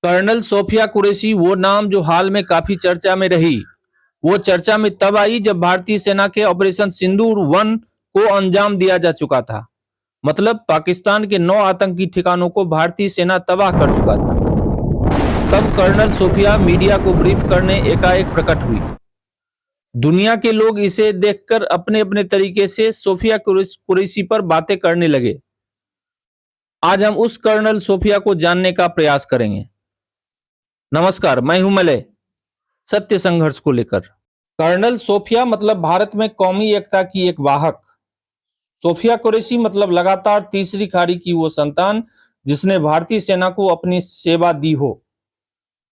Colonel Sophia Qureshi वो नाम जो हाल में काफी चर्चा में रही। वो चर्चा में तब आई जब भारतीय सेना के ऑपरेशन सिंदूर 1 को अंजाम दिया जा चुका था। मतलब पाकिस्तान के 9 आतंकी ठिकानों को भारतीय सेना तबाह कर चुका था। तब कर्नल सोफिया मीडिया को ब्रीफ करने एकाएक प्रकट हुई। दुनिया के लोग इसे देखकर अपने अपने तरीके से सोफिया कुरैशी पर बातें करने लगे। आज हम उस कर्नल सोफिया को जानने का प्रयास करेंगे। नमस्कार, मैं हूं मलय, सत्य संघर्ष को लेकर। कर्नल सोफिया मतलब भारत में कौमी एकता की एक वाहक। सोफिया कुरैशी मतलब लगातार तीसरी खाड़ी की वो संतान जिसने भारतीय सेना को अपनी सेवा दी हो।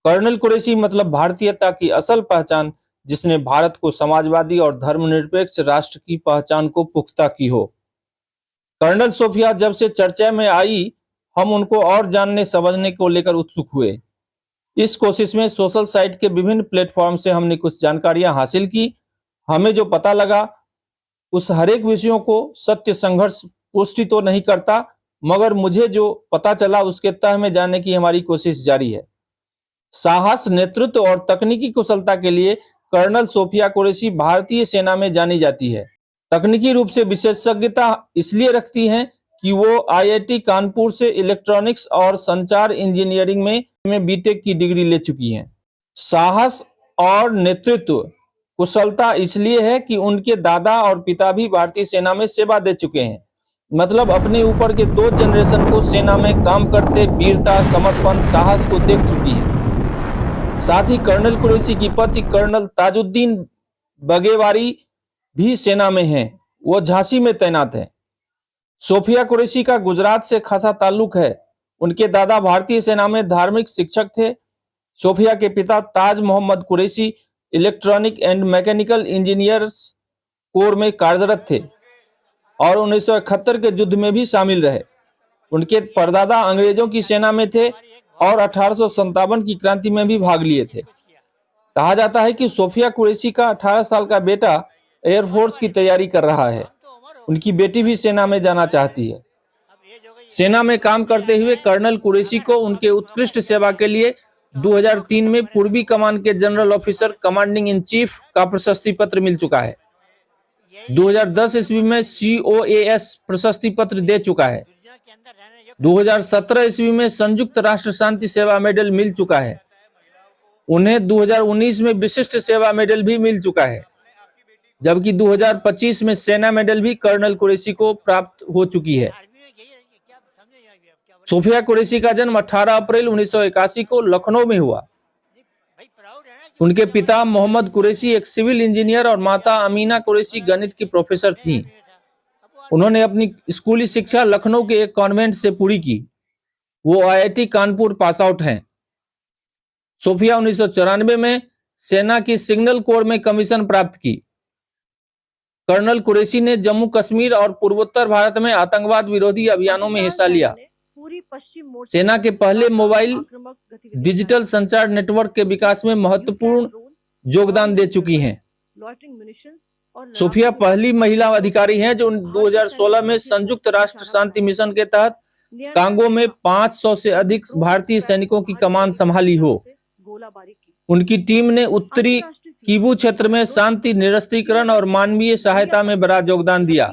कर्नल कुरैशी मतलब भारतीयता की असल पहचान, जिसने भारत को समाजवादी और धर्मनिरपेक्ष राष्ट्र की पहचान को पुख्ता की हो। कर्नल सोफिया जब से चर्चा में आई, हम उनको और जानने समझने को लेकर उत्सुक हुए। इस कोशिश में सोशल साइट के विभिन्न प्लेटफॉर्म से हमने कुछ जानकारियां हासिल की। हमें जो पता लगा उस हरेक विषयों को सत्य संघर्ष पुष्टि तो नहीं करता, मगर मुझे जो पता चला उसके तह में जाने की हमारी कोशिश जारी है। साहस, नेतृत्व और तकनीकी कुशलता के लिए कर्नल सोफिया कुरैशी भारतीय सेना में जानी जाती है। तकनीकी रूप से विशेषज्ञता इसलिए रखती हैं कि वो आईआईटी कानपुर से इलेक्ट्रॉनिक्स और संचार इंजीनियरिंग में बीटेक की डिग्री ले चुकी हैं। साहस और नेतृत्व कुशलता इसलिए है कि उनके दादा और पिता भी भारतीय सेना में सेवा दे चुके हैं। मतलब अपने ऊपर के 2 जनरेशन को सेना में काम करते वीरता, समर्पण, साहस को देख चुकी है। साथ ही कर्नल कुरैशी की पति कर्नल ताजुद्दीन बगेवारी भी सेना में हैं। वो झांसी में तैनात हैं। सोफिया कुरैशी का गुजरात से खासा ताल्लुक है। उनके दादा भारतीय सेना में धार्मिक शिक्षक थे। सोफिया के पिता Taj Mohammad Qureshi electronic and mechanical engineers corps में कार्यरत थे और 1971 के युद्ध में भी शामिल रहे। उनके परदादा अंग्रेजों की सेना में थे और 1857 की क्रांति में भी भाग लिए थे। कहा जाता है कि सोफिया कुरैशी का 18 साल का बेटा एयरफोर्स की तैयारी कर रहा है। उनकी बेटी भी सेना में जाना चाहती है। सेना में काम करते हुए कर्नल कुरैशी को उनके उत्कृष्ट सेवा के लिए 2003 में पूर्वी कमान के general officer commanding in chief का प्रशस्ति पत्र मिल चुका है। 2010 ईस्वी में COAS प्रशस्ति पत्र दे चुका है। 2017 ईस्वी में संयुक्त राष्ट्र शांति सेवा मेडल मिल चुका है। उन्हें 2019 में विशिष्ट सेवा मेडल भी मिल चुका है, जबकि 2025 में सेना मेडल भी कर्नल कुरैशी को प्राप्त हो चुकी है। सोफिया कुरैशी का जन्म 18 अप्रैल 1981 को लखनऊ में हुआ। उनके पिता मोहम्मद कुरैशी एक सिविल इंजीनियर और माता अमीना कुरैशी गणित की प्रोफेसर थीं। उन्होंने अपनी स्कूली शिक्षा लखनऊ के एक कॉन्वेंट से पूरी की। वो आईआईटी कानपुर पास आउट हैं। सोफिया 1994 में सेना की सिग्नल कोर में कमीशन प्राप्त की। कर्नल कुरैशी ने जम्मू कश्मीर और पूर्वोत्तर भारत में आतंकवाद विरोधी अभियानों में हिस्सा लिया। सेना के पहले मोबाइल डिजिटल संचार नेटवर्क के विकास में महत्वपूर्ण योगदान दे चुकी हैं। सोफिया पहली महिला अधिकारी हैं जो 2016 में संयुक्त राष्ट्र शांति मिशन के तहत कांगो में 500 से अधिक भारतीय सैनिकों की कमान संभाली हो। उनकी टीम ने उत्तरी किवू क्षेत्र में शांति, निरस्त्रीकरण और मानवीय सहायता में बड़ा योगदान दिया।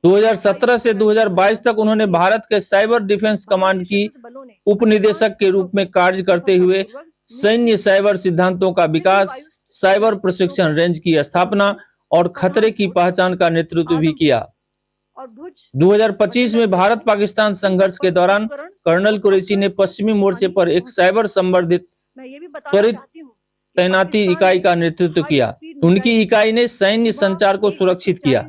2017 से 2022 तक उन्होंने भारत के साइबर डिफेंस कमांड की उपनिदेशक के रूप में कार्य करते हुए सैन्य साइबर सिद्धांतों का विकास, साइबर प्रशिक्षण रेंज की स्थापना और खतरे की पहचान का नेतृत्व भी किया। 2025 में भारत पाकिस्तान संघर्ष के दौरान कर्नल कुरैशी ने पश्चिमी मोर्चे पर एक साइबर संवर्धित त्वरित तैनाती इकाई का नेतृत्व किया। उनकी इकाई ने सैन्य संचार को सुरक्षित किया।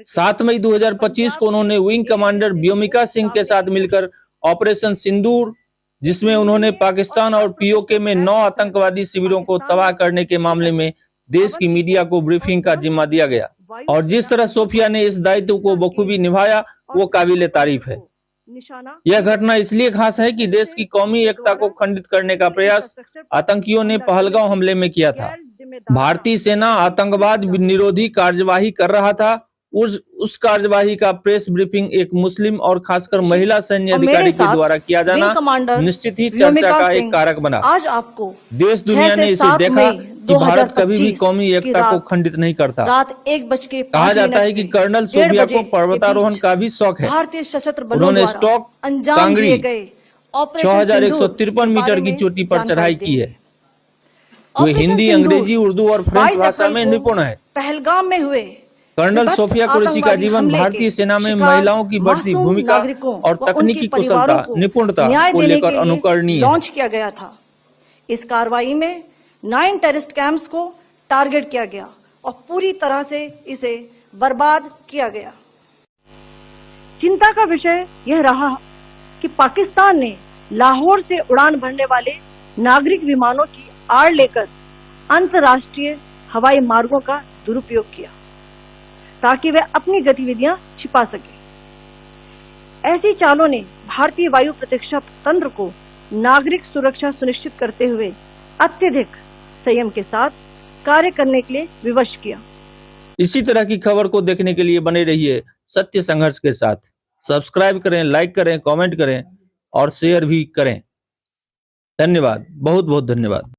7 मई 2025 को उन्होंने विंग कमांडर व्योमिका सिंह के साथ मिलकर ऑपरेशन सिंदूर, जिसमें उन्होंने पाकिस्तान और पीओके में 9 आतंकवादी शिविरों को तबाह करने के मामले में देश की मीडिया को ब्रीफिंग का जिम्मा दिया गया। और जिस तरह सोफिया ने इस दायित्व को बखूबी निभाया वो काबिले तारीफ है। यह घटना इसलिए खास है कि देश की कौमी एकता को खंडित करने का प्रयास आतंकियों ने पहलगांव हमले में किया था। भारतीय सेना आतंकवाद निरोधी कार्यवाही कर रहा था उस कार्यवाही का प्रेस ब्रीफिंग एक मुस्लिम और खासकर महिला सैन्य और मेरे अधिकारी के साथ द्वारा किया जाना विंग कमांडर निश्चित ही व्योमिका चर्चा का एक सिंह कारक बना। आज आपको देश 6 दुनिया ने से इसे 7 देखा मई कि भारत कभी भी 2025 कौमी की एकता को रात खंडित नहीं करता। रात 1:05 कहा जाता है कि से कर्नल 1:30 सोफिया बजे को के पर्वतारोहण बीच का भी शौक है। भारतीय सशस्त्र बलों उन्होंने द्वारा स्टॉक अंजाम कांगड़ी दिए गए ऑपरेशन 6153 सिंदूर मीटर के की बारे चोटी में पर जानकारी चढ़ाई की देंगे। है। वे ऑपरेशन हिंदी, सिंदूर अंग्रेजी, उर्दू और फ्रेंच 22 भाषा अप्रैल में को निपुण है। पहलगाम में हुए कर्नल विभत्स सोफिया कुरैशी का आतंकवादी जीवन हमले भारतीय के सेना में शिकार महिलाओं की बढ़ती मासूम भूमिका नागरिकों और व उनके तकनीकी परिवारों कुशलता, को निपुणता न्याय को देने लेकर के लिए अनुकरणीय है। लॉन्च किया गया था। इस कार्रवाई में 9 टेररिस्ट कैंप्स को टारगेट किया गया और पूरी तरह से इसे बर्बाद किया गया। चिंता का विषय यह रहा कि पाकिस्तान ने लाहौर से उड़ान भरने वाले नागरिक विमानों की आड़ लेकर अंतर्राष्ट्रीय हवाई मार्गों का दुरुपयोग किया ताकि वे अपनी गतिविधियां छिपा सके। ऐसी चालों ने भारतीय वायु प्रतिरक्षा तंत्र को नागरिक सुरक्षा सुनिश्चित करते हुए अत्यधिक संयम के साथ कार्य करने के लिए विवश किया। इसी तरह की खबर को देखने के लिए बने रहिए सत्य संघर्ष के साथ। सब्सक्राइब करें, लाइक करें, कमेंट करें और शेयर भी करें। धन्यवाद, बहुत बहुत धन्यवाद।